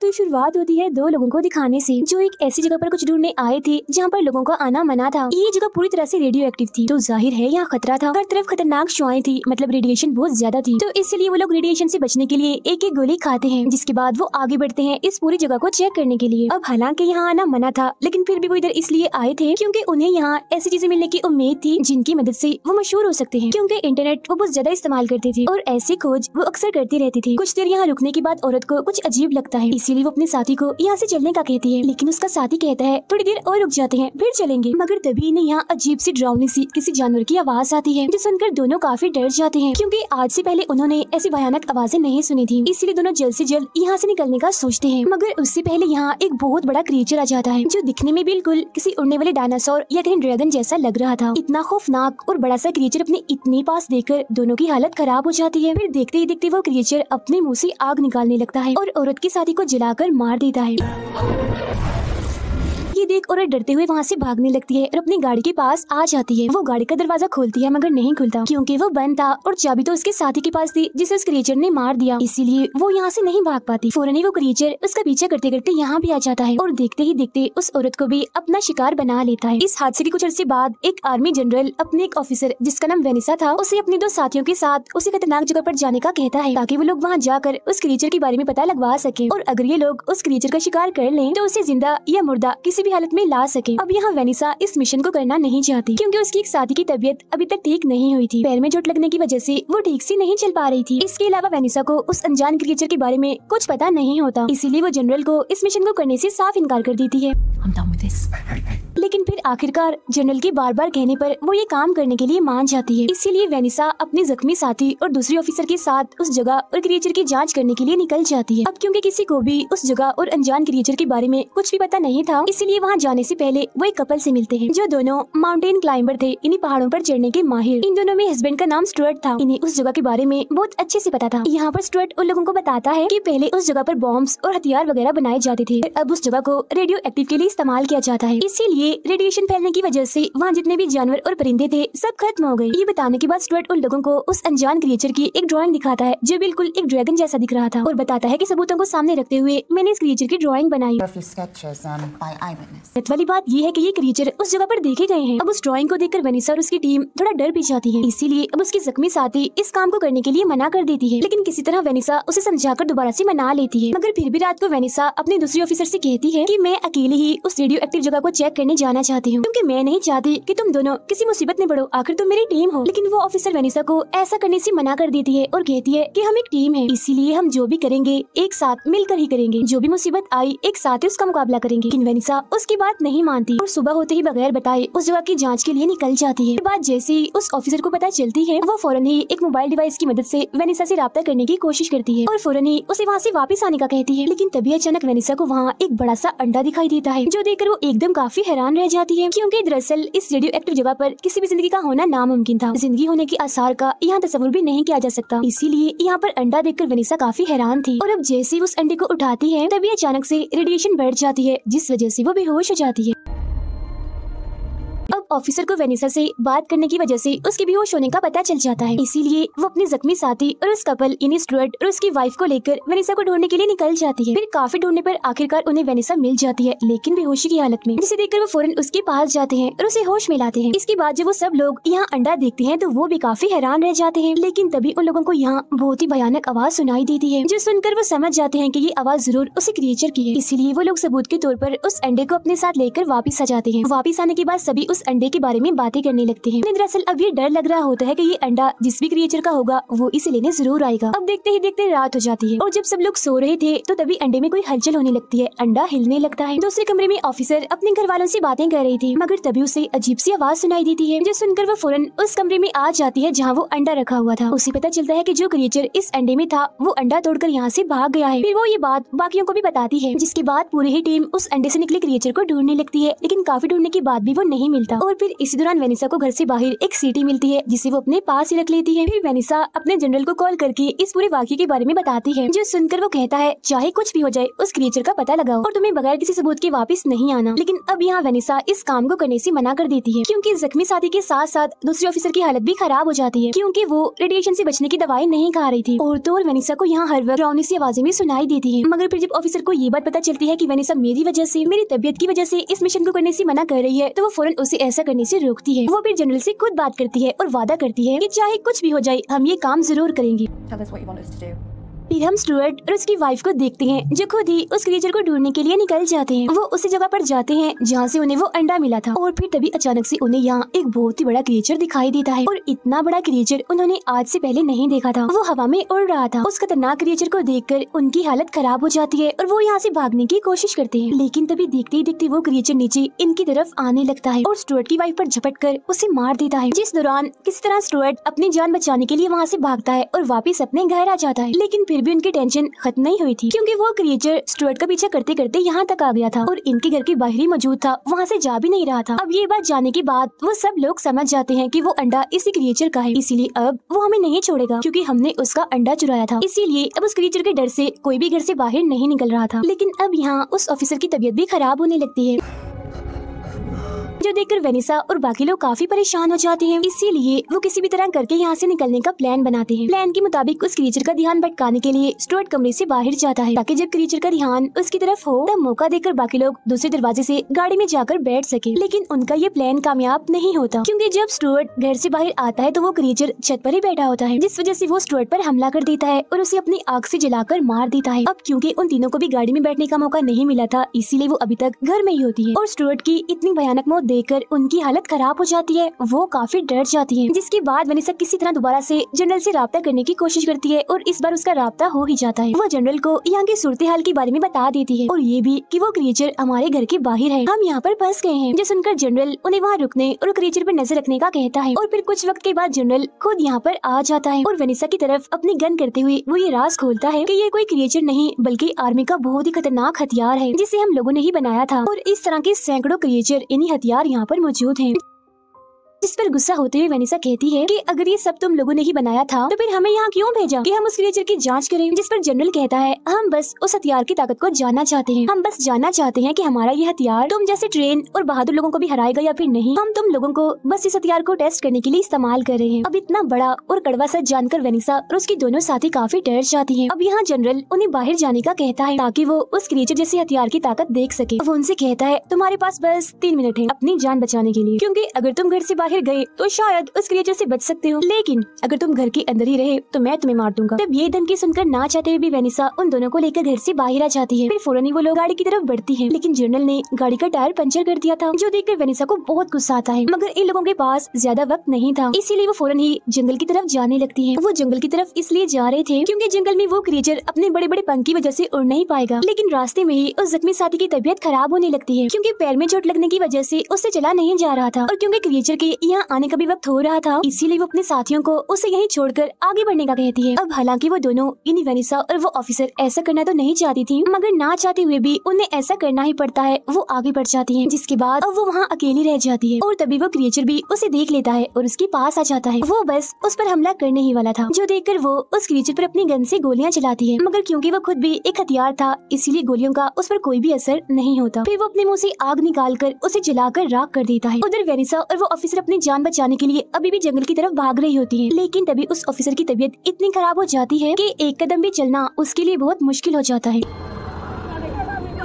तो शुरुआत होती है दो लोगों को दिखाने से जो एक ऐसी जगह पर कुछ ढूंढने आए थे जहाँ पर लोगों का आना मना था। ये जगह पूरी तरह से रेडियो एक्टिव थी, तो जाहिर है यहाँ खतरा था। हर तरफ खतरनाक शुआएं थी, मतलब रेडिएशन बहुत ज्यादा थी। तो इसलिए वो लोग रेडिएशन से बचने के लिए एक एक गोली खाते हैं, जिसके बाद वो आगे बढ़ते हैं इस पूरी जगह को चेक करने के लिए। अब हालांकि यहाँ आना मना था, लेकिन फिर भी वो इधर इसलिए आए थे क्योंकि उन्हें यहाँ ऐसी चीजें मिलने की उम्मीद थी जिनकी मदद से वो मशहूर हो सकते हैं। क्योंकि इंटरनेट वो बहुत ज्यादा इस्तेमाल करती थी और ऐसी खोज वो अक्सर करती रहती थी। कुछ देर यहाँ रुकने के बाद औरत को कुछ अजीब लगता है, इसीलिए वो अपने साथी को यहाँ से चलने का कहती है, लेकिन उसका साथी कहता है थोड़ी देर और रुक जाते हैं फिर चलेंगे। मगर तभी इन्हें यहाँ अजीब सी डरावनी सी किसी जानवर की आवाज आती है, जो सुनकर दोनों काफी डर जाते हैं क्योंकि आज से पहले उन्होंने ऐसी भयानक आवाजें नहीं सुनी थी। इसीलिए दोनों जल्द से जल्द यहाँ से निकलने का सोचते हैं। मगर उससे पहले यहाँ एक बहुत बड़ा क्रिएचर आ जाता है, जो दिखने में बिल्कुल किसी उड़ने वाले डायनासोर या कहीं ड्रैगन जैसा लग रहा था। इतना खौफनाक और बड़ा सा क्रिएचर अपने इतने पास देखकर दोनों की हालत खराब हो जाती है। फिर देखते ही देखते वो क्रिएचर अपने मुंह से आग निकालने लगता है और औरत के साथी को जलाकर मार देता है। ये देख औरत डरते हुए वहाँ से भागने लगती है और अपनी गाड़ी के पास आ जाती है। वो गाड़ी का दरवाजा खोलती है मगर नहीं खुलता क्योंकि वो बंद था और चाबी तो उसके साथी के पास थी जिसे उस क्रिएचर ने मार दिया, इसीलिए वो यहाँ से नहीं भाग पाती। फौरन ही वो क्रिएचर उसका पीछे करते करते यहाँ भी आ जाता है और देखते ही देखते उस औरत को भी अपना शिकार बना लेता है। इस हादसे के कुछ अर्से बाद एक आर्मी जनरल अपने एक ऑफिसर जिसका नाम वेनिसा था उसे अपने दो साथियों के साथ उसी खतरनाक जगह पर जाने का कहता है ताकि वो लोग वहाँ जाकर उस क्रिएचर के बारे में पता लगवा सके और अगर ये लोग उस क्रिएचर का शिकार कर लें तो उसे जिंदा या मुर्दा किसी भी हालत में ला सके। अब यहाँ वेनिसा इस मिशन को करना नहीं चाहती क्योंकि उसकी एक साथी की तबीयत अभी तक ठीक नहीं हुई थी। पैर में चोट लगने की वजह से वो ठीक से नहीं चल पा रही थी। इसके अलावा वेनिसा को उस अनजान क्रिएचर के बारे में कुछ पता नहीं होता, इसीलिए वो जनरल को इस मिशन को करने से साफ इनकार कर देती है। लेकिन फिर आखिरकार जनरल के बार बार कहने पर वो ये काम करने के लिए मान जाती है। इसीलिए वेनिसा अपने जख्मी साथी और दूसरे ऑफिसर के साथ उस जगह और क्रिएचर की जांच करने के लिए निकल जाती है। अब क्योंकि किसी को भी उस जगह और अनजान क्रिएचर के बारे में कुछ भी पता नहीं था, इसीलिए वहाँ जाने से पहले वो एक कपल से मिलते हैं जो दोनों माउंटेन क्लाइंबर थे, इन्हीं पहाड़ों पर चढ़ने के माहिर। इन दोनों में हस्बैंड का नाम स्टुअर्ट था। इन्हें उस जगह के बारे में बहुत अच्छे से पता था। यहाँ पर स्टुअर्ट उन लोगों को बताता है कि पहले उस जगह पर बॉम्ब्स और हथियार वगैरह बनाए जाते थे, अब उस जगह को रेडियो एक्टिव के लिए इस्तेमाल किया जाता है। इसीलिए रेडिएशन फैलने की वजह से वहाँ जितने भी जानवर और परिंदे थे सब खत्म हो गए। ये बताने के बाद स्टुअर्ट उन लोगों को उस अनजान क्रिएचर की एक ड्राइंग दिखाता है जो बिल्कुल एक ड्रैगन जैसा दिख रहा था और बताता है कि सबूतों को सामने रखते हुए मैंने इस क्रिएचर की ड्राइंग बनाई। वाली बात ये है कि ये क्रिएचर उस जगह पर देखे गए हैं। अब उस ड्राइंग को देखकर वेनिसा और उसकी टीम थोड़ा डर भी जाती है, इसीलिए अब उसकी जख्मी साथी इस काम को करने के लिए मना कर देती है। लेकिन किसी तरह वेनिसा उसे समझाकर दोबारा से मना लेती है। मगर फिर भी रात को वेनिसा अपने दूसरे ऑफिसर से कहती है कि मैं अकेले ही उस रेडियो एक्टिव जगह को चेक करने जाना चाहती हूँ क्योंकि मैं नहीं चाहती कि तुम दोनों किसी मुसीबत में पड़ो, आखिर तुम मेरी टीम हो। लेकिन वो ऑफिसर वेनिसा को ऐसा करने से मना कर देती है और कहती है कि हम एक टीम है, इसीलिए हम जो भी करेंगे एक साथ मिलकर ही करेंगे, जो भी मुसीबत आई एक साथ ही उसका मुकाबला करेंगे। लेकिन वेनिसा उसकी बात नहीं मानती और सुबह होते ही बगैर बताए उस जगह की जांच के लिए निकल जाती है। बात जैसे ही उस ऑफिसर को पता चलती है, वो फौरन ही एक मोबाइल डिवाइस की मदद से वेनिसा से राब्ता करने की कोशिश करती है और फौरन ही उसे वहाँ से वापस आने का कहती है। लेकिन तभी अचानक वेनिसा को वहाँ एक बड़ा सा अंडा दिखाई देता है, जो देखकर वो एकदम काफी हैरान रह जाती है क्योंकि दरअसल इस रेडियो एक्टिव जगह पर किसी भी जिंदगी का होना नामुमकिन था। जिंदगी होने के आसार का यहाँ तस्वुर भी नहीं किया जा सकता, इसीलिए यहाँ पर अंडा देखकर वेनिसा काफी हैरान थी। और अब जैसे ही उस अंडे को उठाती है तभी अचानक से रेडिएशन बढ़ जाती है, जिस वजह से वो बेहोश हो जाती है। अब ऑफिसर को वेनिसा से बात करने की वजह से उसके बेहोश होने का पता चल जाता है, इसीलिए वो अपने जख्मी साथी और उस कपल यानी स्टुअर्ट और उसकी वाइफ को लेकर वेनिसा को ढूंढने के लिए निकल जाती है। फिर काफी ढूंढने पर आखिरकार उन्हें वेनिसा मिल जाती है, लेकिन बेहोशी की हालत में, जिसे देखकर वो फौरन उसके पास जाते हैं और उसे होश में लाते हैं। इसके बाद जब वो सब लोग यहाँ अंडा देखते हैं तो वो भी काफी हैरान रह जाते हैं। लेकिन तभी उन लोगों को यहाँ बहुत ही भयानक आवाज सुनाई देती है, जो सुनकर वो समझ जाते हैं कि ये आवाज जरूर उसी क्रिएचर की है। इसीलिए वो लोग सबूत के तौर पर उस अंडे को अपने साथ लेकर वापिस आ जाते हैं। वापिस आने के बाद सभी उस अंडे के बारे में बातें करने लगते हैं। दरअसल अब ये डर लग रहा होता है कि ये अंडा जिस भी क्रिएचर का होगा वो इसे लेने जरूर आएगा। अब देखते ही देखते रात हो जाती है और जब सब लोग सो रहे थे तो तभी अंडे में कोई हलचल होने लगती है, अंडा हिलने लगता है। दूसरे कमरे में ऑफिसर अपने घर वालों से बातें कर रही थी, मगर तभी उसे अजीब सी आवाज सुनाई देती है, जो सुनकर वो फौरन उस कमरे में आ जाती है जहाँ वो अंडा रखा हुआ था। उसे पता चलता है कि जो क्रिएचर इस अंडे में था वो अंडा तोड़कर यहाँ से भाग गया है। फिर वो ये बात बाकियों को भी बताती है, जिसके बाद पूरी ही टीम उस अंडे से निकले क्रिएचर को ढूंढने लगती है, लेकिन काफी ढूंढने के बाद भी वो नहीं मिलता और फिर इसी दौरान वेनिसा को घर से बाहर एक सीटी मिलती है जिसे वो अपने पास ही रख लेती है। फिर वेनिसा अपने जनरल को कॉल करके इस पूरे वाकये के बारे में बताती है, जो सुनकर वो कहता है चाहे कुछ भी हो जाए उस क्रिएचर का पता लगाओ और तुम्हें बगैर किसी सबूत के वापस नहीं आना। लेकिन अब यहाँ वेनिसा इस काम को करने से मना कर देती है, क्योंकि जख्मी साथी के साथ साथ दूसरे ऑफिसर की हालत भी खराब हो जाती है, क्योंकि वो रेडिएशन से बचने की दवाई नहीं खा रही थी। और तो वेनिसा को यहाँ हर वक्त डरावनी सी आवाजें भी सुनाई देती है। मगर फिर जब ऑफिसर को ये बात पता चलती है कि वेनिसा मेरी वजह से, मेरी तबीयत की वजह से इस मिशन को करने से मना कर रही है, तो वो फौरन उसे ऐसा करने से रोकती है। वो फिर जनरल से खुद बात करती है और वादा करती है कि चाहे कुछ भी हो जाए हम ये काम जरूर करेंगे। फिर हम स्टुअर्ट और उसकी वाइफ को देखते हैं जो खुद ही उस क्रिएचर को ढूंढने के लिए निकल जाते हैं। वो उसी जगह पर जाते हैं जहाँ से उन्हें वो अंडा मिला था और फिर तभी अचानक से उन्हें यहाँ एक बहुत ही बड़ा क्रिएचर दिखाई देता है और इतना बड़ा क्रिएचर उन्होंने आज से पहले नहीं देखा था। वो हवा में उड़ रहा था। उस खतरनाक क्रिएचर को देखकर उनकी हालत खराब हो जाती है और वो यहाँ से भागने की कोशिश करते हैं, लेकिन तभी देखते ही देखते वो क्रिएचर नीचे इनकी तरफ आने लगता है और स्टुअर्ट की वाइफ पर झपट कर उसे मार देता है। जिस दौरान किसी तरह स्टुअर्ट अपनी जान बचाने के लिए वहाँ से भागता है और वापिस अपने घर आ जाता है, लेकिन फिर भी उनकी टेंशन खत्म नहीं हुई थी, क्योंकि वो क्रिएचर स्टुअर्ट का पीछा करते करते यहाँ तक आ गया था और इनके घर के बाहर ही मौजूद था, वहाँ से जा भी नहीं रहा था। अब ये बात जानने के बाद वो सब लोग समझ जाते हैं कि वो अंडा इसी क्रिएचर का है, इसीलिए अब वो हमें नहीं छोड़ेगा, क्योंकि हमने उसका अंडा चुराया था। इसीलिए अब उस क्रिएचर के डर से कोई भी घर से बाहर नहीं निकल रहा था। लेकिन अब यहाँ उस ऑफिसर की तबीयत भी खराब होने लगती है, जो देखकर वेनिसा और बाकी लोग काफी परेशान हो जाते हैं। इसीलिए वो किसी भी तरह करके यहाँ से निकलने का प्लान बनाते हैं। प्लान के मुताबिक उस क्रिएचर का ध्यान भटकाने के लिए स्टुअर्ट कमरे से बाहर जाता है, ताकि जब क्रिएचर का ध्यान उसकी तरफ हो तब मौका देकर बाकी लोग दूसरे दरवाजे से गाड़ी में जाकर बैठ सके। लेकिन उनका ये प्लान कामयाब नहीं होता, क्योंकि जब स्टुअर्ट घर से बाहर आता है तो वो क्रिएचर छत पर ही बैठा होता है, जिस वजह से वो स्टुअर्ट पर हमला कर देता है और उसे अपनी आग से जलाकर मार देता है। अब क्योंकि उन तीनों को भी गाड़ी में बैठने का मौका नहीं मिला था, इसीलिए वो अभी तक घर में ही होती है और स्टुअर्ट की इतनी भयानक मौत देखकर उनकी हालत खराब हो जाती है। वो काफी डर जाती है, जिसके बाद वेनिसा किसी तरह दोबारा से जनरल से राब्ता करने की कोशिश करती है और इस बार उसका राब्ता हो ही जाता है। वो जनरल को यहाँ की सूरत हाल के बारे में बता देती है और ये भी कि वो क्रिएचर हमारे घर के बाहर है, हम यहाँ पर फंस गए हैं। जो सुनकर जनरल उन्हें वहाँ रुकने और क्रिएचर पर नजर रखने का कहता है और फिर कुछ वक्त के बाद जनरल खुद यहाँ पर आ जाता है और वेनिसा की तरफ अपनी गन करते हुए वो ये राज खोलता है कि ये कोई क्रिएचर नहीं बल्कि आर्मी का बहुत ही खतरनाक हथियार है, जिसे हम लोगों ने ही बनाया था और इस तरह के सैकड़ों क्रिएचर इन्हीं हथियार यहाँ पर मौजूद हैं। जिस पर गुस्सा होते हुए वेनिसा कहती है कि अगर ये सब तुम लोगों ने ही बनाया था तो फिर हमें यहाँ क्यों भेजा कि हम उस क्रिएचर की जांच करें। जिस पर जनरल कहता है हम बस उस हथियार की ताकत को जानना चाहते हैं, हम बस जानना चाहते हैं कि हमारा ये हथियार तुम जैसे ट्रेन और बहादुर लोगों को भी हराएगा या फिर नहीं। हम तुम लोगों को बस इस हथियार को टेस्ट करने के लिए इस्तेमाल कर रहे हैं। अब इतना बड़ा और कड़वा सच जानकर वेनिसा और उसके दोनों साथी काफी डर जाती है। अब यहाँ जनरल उन्हें बाहर जाने का कहता है ताकि वो उस क्रिएचर जैसे हथियार की ताकत देख सके। वो उनसे कहता है तुम्हारे पास बस 3 मिनट है अपनी जान बचाने के लिए, क्योंकि अगर तुम घर से बाहर गए तो शायद उस क्रिएचर से बच सकते हो, लेकिन अगर तुम घर के अंदर ही रहे तो मैं तुम्हें मार दूंगा। तब ये धमकी सुनकर ना चाहते हुए भी वेनिसा उन दोनों को लेकर घर से बाहर आ जाती है। फिर फौरन ही वो लोग गाड़ी की तरफ बढ़ती हैं, लेकिन जनरल ने गाड़ी का टायर पंचर कर दिया था, जो देखकर वेनिसा को बहुत गुस्सा आता है। मगर इन लोगों के पास ज्यादा वक्त नहीं था, इसीलिए वो फौरन ही जंगल की तरफ जाने लगती है। वो जंगल की तरफ इसलिए जा रहे थे क्योंकि जंगल में वो क्रिएचर अपने बड़े बड़े पंख की वजह से उड़ नहीं पाएगा। लेकिन रास्ते में ही उस जख्मी साथी की तबीयत खराब होने लगती है, क्योंकि पैर में चोट लगने की वजह से उससे चला नहीं जा रहा था और क्योंकि क्रिएचर के यहाँ आने का भी वक्त हो रहा था, इसीलिए वो अपने साथियों को उसे यहीं छोड़कर आगे बढ़ने का कहती है। अब हालांकि वो दोनों यानी वेनिसा और वो ऑफिसर ऐसा करना तो नहीं चाहती थी, मगर ना चाहते हुए भी उन्हें ऐसा करना ही पड़ता है। वो आगे बढ़ जाती है, जिसके बाद अब वो वहाँ अकेली रह जाती है और तभी वो क्रिएचर भी उसे देख लेता है और उसके पास आ जाता है। वो बस उस पर हमला करने ही वाला था, जो देखकर वो उस क्रिएचर पर अपनी गन से गोलियां चलाती है, मगर क्योंकि वो खुद भी एक हथियार था इसीलिए गोलियों का उस पर कोई भी असर नहीं होता। फिर वो अपने मुँह से आग निकाल कर उसे जलाकर राख कर देता है। उधर वेनिसा और वो ऑफिसर अपनी जान बचाने के लिए अभी भी जंगल की तरफ भाग रही होती है, लेकिन तभी उस ऑफिसर की तबीयत इतनी खराब हो जाती है कि एक कदम भी चलना उसके लिए बहुत मुश्किल हो जाता है।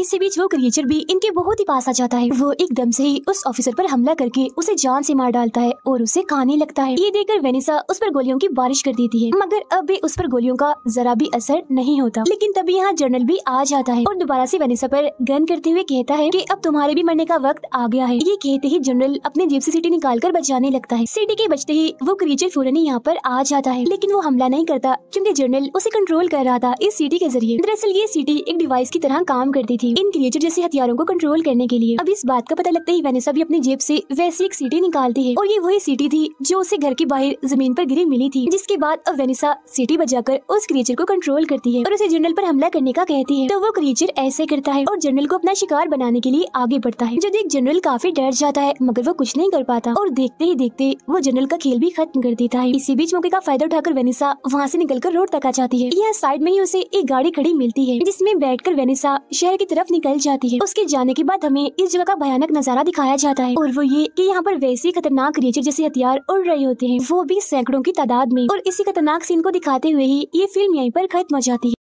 इसी बीच वो क्रिएचर भी इनके बहुत ही पास आ जाता है। वो एकदम से ही उस ऑफिसर पर हमला करके उसे जान से मार डालता है और उसे खाने लगता है। ये देखकर वेनिसा उस पर गोलियों की बारिश कर देती है, मगर अब भी उस पर गोलियों का जरा भी असर नहीं होता। लेकिन तभी यहाँ जनरल भी आ जाता है और दोबारा से वेनिसा पर गन करते हुए कहता है कि अब तुम्हारे भी मरने का वक्त आ गया है। ये कहते ही जनरल अपने जेब से सीटी निकाल कर बचाने लगता है। सीटी के बचते ही वो क्रिएचर फौरन ही यहाँ पर आ जाता है, लेकिन वो हमला नहीं करता क्योंकि जनरल उसे कंट्रोल कर रहा था इस सीटी के जरिए। दरअसल ये सीटी एक डिवाइस की तरह काम करती थी, थी इन क्रिएचर जैसे हथियारों को कंट्रोल करने के लिए। अब इस बात का पता लगते ही वेनेसा भी अपनी जेब से वैसी एक सीटी निकालती है और ये वही सीटी थी जो उसे घर के बाहर जमीन पर गिरी मिली थी। जिसके बाद अब वेनेसा सीटी बजाकर उस क्रिएचर को कंट्रोल करती है और उसे जनरल पर हमला करने का कहती है। तो वो क्रिएचर ऐसे करता है और जनरल को अपना शिकार बनाने के लिए आगे बढ़ता है। जो देख जनरल काफी डर जाता है मगर वो कुछ नहीं कर पाता और देखते ही देखते वो जनरल का खेल भी खत्म कर देता है। इसी बीच मौके का फायदा उठाकर वेनेसा वहाँ से निकलकर रोड तक आ जाती है। यहाँ साइड में ही उसे एक गाड़ी खड़ी मिलती है जिसमें बैठकर वेनेसा शहर की तरफ निकल जाती है। उसके जाने के बाद हमें इस जगह का भयानक नजारा दिखाया जाता है और वो ये कि यहाँ पर वैसे खतरनाक क्रिएचर जैसे हथियार उड़ रहे होते हैं, वो भी सैकड़ों की तादाद में। और इसी खतरनाक सीन को दिखाते हुए ही ये फिल्म यहीं पर खत्म हो जाती है।